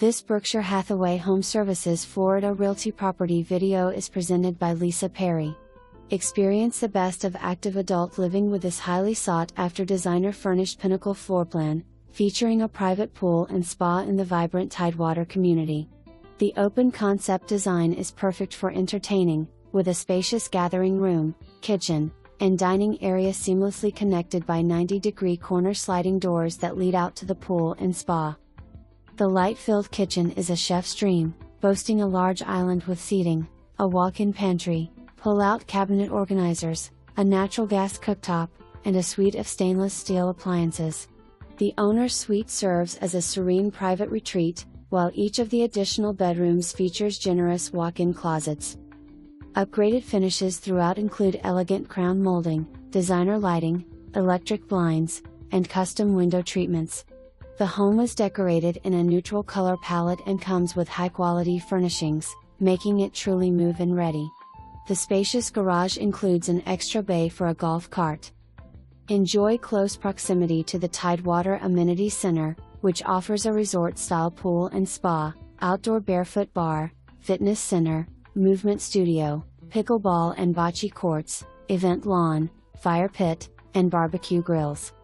This Berkshire Hathaway HomeServices Florida Realty property video is presented by Lisa Perry. Experience the best of active adult living with this highly sought-after designer-furnished Pinnacle floor plan, featuring a private pool and spa in the vibrant Tidewater community. The open concept design is perfect for entertaining, with a spacious gathering room, kitchen, and dining area seamlessly connected by 90-degree corner sliding doors that lead out to the pool and spa. The light-filled kitchen is a chef's dream, boasting a large island with seating, a walk-in pantry, pull-out cabinet organizers, a natural gas cooktop, and a suite of stainless steel appliances. The owner's suite serves as a serene private retreat, while each of the additional bedrooms features generous walk-in closets. Upgraded finishes throughout include elegant crown molding, designer lighting, electric blinds, and custom window treatments. The home was decorated in a neutral color palette and comes with high-quality furnishings, making it truly move-in ready. The spacious garage includes an extra bay for a golf cart. Enjoy close proximity to the Tidewater Amenity Center, which offers a resort-style pool and spa, outdoor barefoot bar, fitness center, movement studio, pickleball and bocce courts, event lawn, fire pit, and barbecue grills.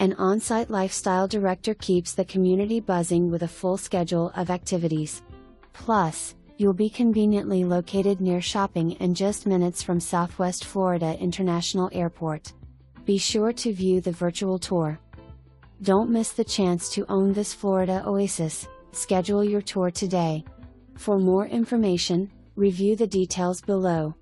An on-site lifestyle director keeps the community buzzing with a full schedule of activities. Plus, you'll be conveniently located near shopping and just minutes from Southwest Florida International Airport. Be sure to view the virtual tour. Don't miss the chance to own this Florida oasis. Schedule your tour today. For more information, review the details below.